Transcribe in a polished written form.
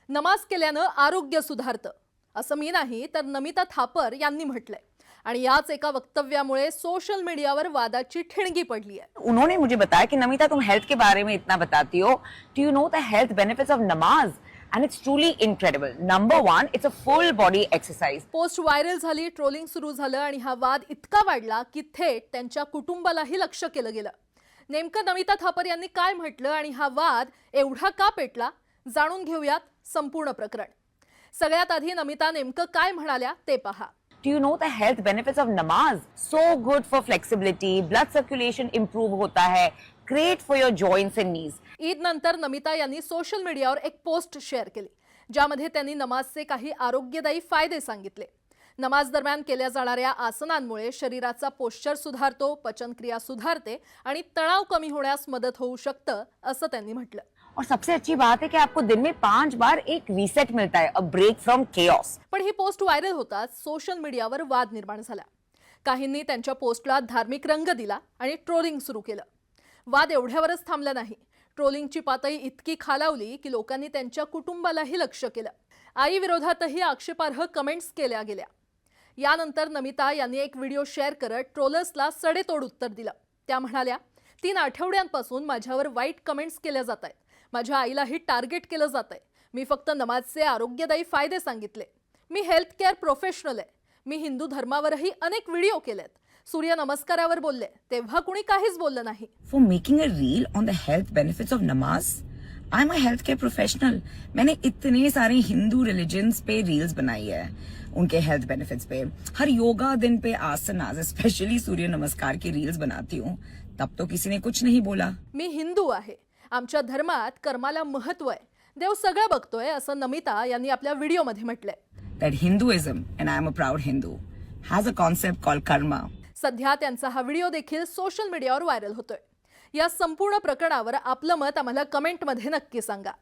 नमाज केल्यानं आरोग्य सुधारतं असं मी नाही तर नमिता थापर यांनी म्हटलंय आणि याच एका वक्तव्यामुळे सोशल मीडियावर वादाची ठिणगी पडली आहे। उन्होंने मुझे बताया कि नमिता तुम हेल्थ के बारे में इतना बताती हो, do you know the health benefits of नमाज? And it's truly incredible. Number one, it's a full body exercise. Post viral झाली, ट्रोलिंग सुरू झालं आणि हा वाद इतका वाढला की थेट त्यांच्या कुटुंबालाही लक्ष केलं गेलं। नेमकं नमिता थापर यांनी काय म्हटलं आणि हा वाद एवढा का पेटला, जाणून घेऊयात संपूर्ण प्रकरण। सगळ्यात आधी नमिता नेमकं काय म्हणाल्या ते पहा। Do you know the health benefits of namaz? So good for flexibility, blood circulation improve होता है, great for your joints and knees. Eid नंतर नमिता यांनी सोशल मीडियावर एक पोस्ट शेअर केली ज्यामध्ये त्यांनी नमाजचे काही आरोग्यदायी फायदे सांगितले। नमाज दरम्यान केल्या जाणाऱ्या आसनांमुळे शरीराचा पोश्चर सुधारतो, पचनक्रिया सुधारते आणि तणाव कमी होण्यास मदत होऊ शकतं असं त्यांनी म्हटलं। और सबसे अच्छी बात है कि आपको दिन में 5 बार एक रीसेट मिलता है, अ ब्रेक फ्रॉम केओस। पण ही पोस्ट व्हायरल होताच सोशल मीडियावर वाद निर्माण झाला। काहींनी त्यांच्या पोस्टला धार्मिक रंग दिला आणि ट्रोलिंग सुरू केलं। वाद एवढ्यावरच थांबला नाही, ट्रोलिंगची पातळी इतकी खालावली की लोकांनी त्यांच्या कुटुंबालाही लक्ष केलं। आई विरोधातही आक्षेपार्ह कमेंट्स केल्या गेल्या। यानंतर नमिता यांनी एक व्हिडिओ शेअर करत ट्रोलर्सला सडेतोड उत्तर दिलं। त्या म्हणाल्या, 3 आठवड्यांपासून माझ्यावर वाईट कमेंट्स केल्या जात आहेत, माझ्या आईलाही टार्गेट केलं जात आहे। मी फक्त नमाजचे आरोग्यदायी फायदे सांगितले। मी हेल्थ केअर प्रोफेशनल आहे। मी हिंदू धर्मावरही अनेक व्हिडिओ केलेत, सूर्य नमस्कारावर बोलले तेव्हा कुणी काहीच बोललं नाही। For making a reel on the health benefits of namaz, I'm a healthcare professional. मैंने इतने सारे हिंदू रिलीजन्स पे रील्स बनाई है, उनके हेल्थ बेनिफिट्स पे। हर योगा दिन पे आसनास, स्पेशली सूर्य नमस्कार की रील्स बनाती हूँ, तब तो किसी ने कुछ नहीं बोला। मी हिंदू आहे, आमच्या धर्मात कर्माला महत्व आहे, देव सगळं बघतोय असं नमिता यांनी आपल्या व्हिडिओमध्ये म्हटलंय। That Hinduism, and I am a proud Hindu, has a concept called karma. सध्या त्यांचा हा व्हिडिओ देखील सोशल मीडियावर व्हायरल होतोय। या संपूर्ण प्रकरणावर आपलं मत आम्हाला कमेंटमध्ये नक्की सांगा।